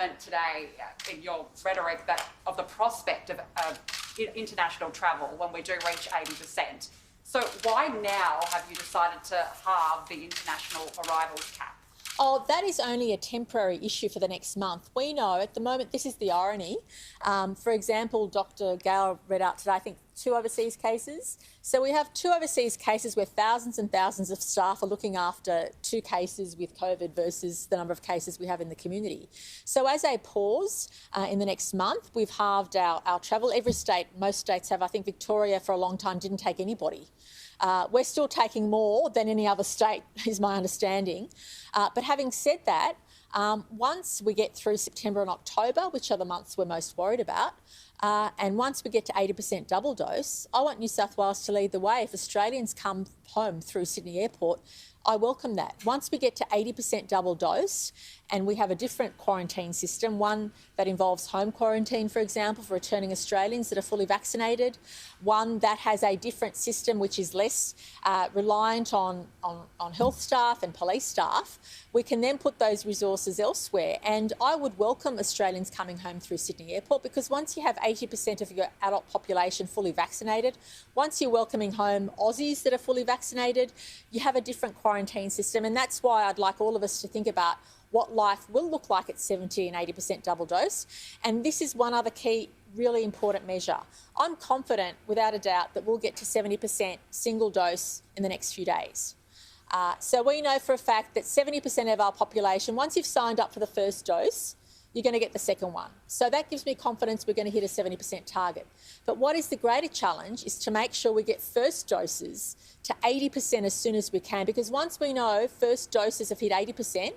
confident today in your rhetoric of the prospect of international travel when we do reach 80%. So why now have you decided to halve the international arrivals cap? Oh, that is only a temporary issue for the next month. We know at the moment, this is the irony. For example, Dr. Gale read out today, I think, 2 overseas cases. So we have 2 overseas cases where thousands and thousands of staff are looking after 2 cases with COVID versus the number of cases we have in the community. So as a pause in the next month, we've halved our travel. Every state, most states have. I think Victoria for a long time didn't take anybody. We're still taking more than any other state, is my understanding. But having said that, once we get through September and October, which are the months we're most worried about, and once we get to 80% double dose, I want New South Wales to lead the way. If Australians come home through Sydney Airport, I welcome that. Once we get to 80% double dose and we have a different quarantine system, one that involves home quarantine, for example, for returning Australians that are fully vaccinated, one that has a different system which is less reliant on health staff and police staff, we can then put those resources elsewhere. And I would welcome Australians coming home through Sydney Airport, because once you have 80% of your adult population fully vaccinated, once you're welcoming home Aussies that are fully vaccinated, you have a different quarantine system. And that's why I'd like all of us to think about what life will look like at 70 and 80% double dose. And this is one other key, really important measure. I'm confident, without a doubt, that we'll get to 70% single dose in the next few days. So we know for a fact that 70% of our population, once you've signed up for the first dose, you're going to get the second one. So that gives me confidence we're going to hit a 70% target. But what is the greater challenge is to make sure we get first doses to 80% as soon as we can, because once we know first doses have hit 80%,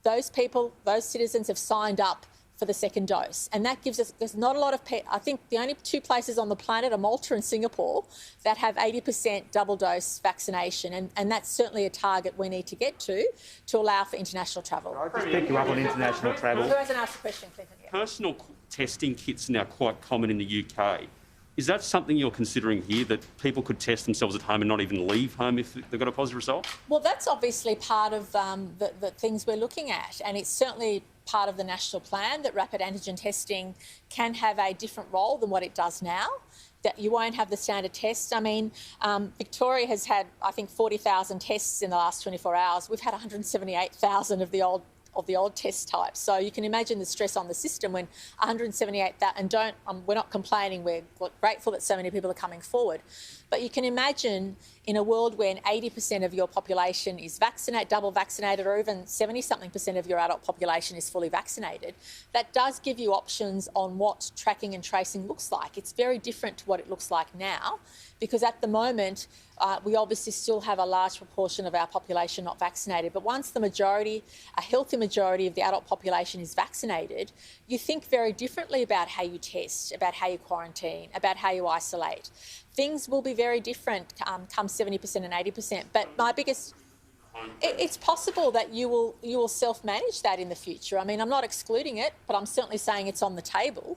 those people, those citizens have signed up for the second dose. And that gives us, there's not a lot of, I think the only 2 places on the planet are Malta and Singapore that have 80% double dose vaccination. And that's certainly a target we need to get to allow for international travel. I'll just pick you up on international travel. Who hasn't asked a question, Clinton? Yeah. Personal testing kits are now quite common in the UK. Is that something you're considering here, that people could test themselves at home and not even leave home if they've got a positive result? Well, that's obviously part of the things we're looking at, and it's certainly part of the national plan that rapid antigen testing can have a different role than what it does now, that you won't have the standard tests. I mean, Victoria has had, I think, 40,000 tests in the last 24 hours. We've had 178,000 of the old test type. So you can imagine the stress on the system when 178,000, and we're not complaining, we're grateful that so many people are coming forward. But you can imagine in a world when 80% of your population is vaccinated, double vaccinated, or even 70-something% of your adult population is fully vaccinated, that does give you options on what tracking and tracing looks like. It's very different to what it looks like now, because at the moment, we obviously still have a large proportion of our population not vaccinated. But once the majority, a healthy majority of the adult population is vaccinated, you think very differently about how you test, about how you quarantine, about how you isolate. Things will be very different come 70% and 80%. But my biggest... It's possible that you will self-manage that in the future. I mean, I'm not excluding it, but I'm certainly saying it's on the table.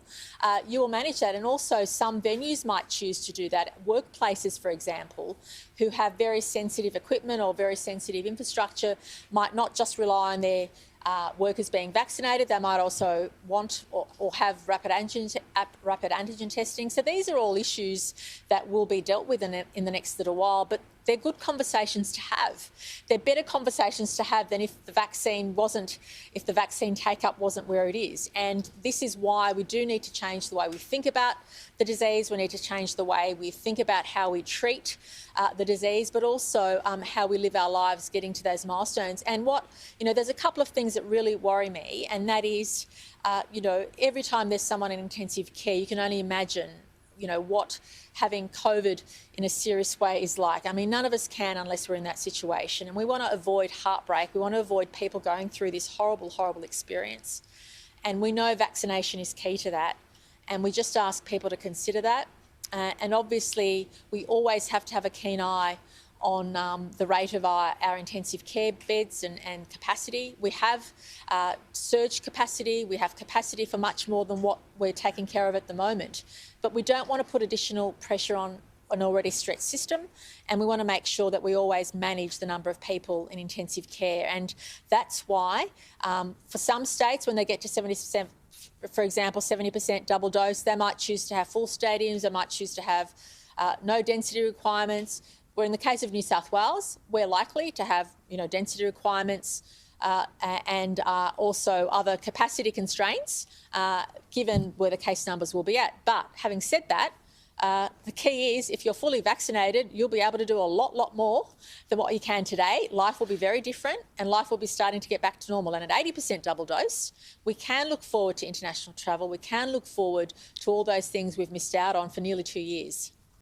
You will manage that, and also some venues might choose to do that. Workplaces, for example, who have very sensitive equipment or very sensitive infrastructure might not just rely on their workers being vaccinated. They might also want or have rapid antigen testing. So these are all issues that will be dealt with in the next little while. But they're good conversations to have. They're better conversations to have than if the vaccine take-up wasn't where it is. And this is why we do need to change the way we think about the disease. We need to change the way we think about how we treat the disease, but also how we live our lives getting to those milestones. And there's a couple of things that really worry me, and that is, every time there's someone in intensive care, you can only imagine what having COVID in a serious way is like. I mean, none of us can unless we're in that situation. And we want to avoid heartbreak. We want to avoid people going through this horrible, horrible experience. And we know vaccination is key to that. And we just ask people to consider that. And obviously, we always have to have a keen eye on the rate of our intensive care beds and capacity. We have surge capacity. We have capacity for much more than what we're taking care of at the moment. But we don't want to put additional pressure on an already stretched system, and we want to make sure that we always manage the number of people in intensive care. And that's why for some states, when they get to 70%, for example, 70% double dose, they might choose to have full stadiums, they might choose to have no density requirements. Where in the case of New South Wales, we're likely to have, density requirements and also other capacity constraints, given where the case numbers will be at. But having said that, the key is if you're fully vaccinated, you'll be able to do a lot more than what you can today. Life will be very different and life will be starting to get back to normal. And at 80% double dose, we can look forward to international travel. We can look forward to all those things we've missed out on for nearly 2 years.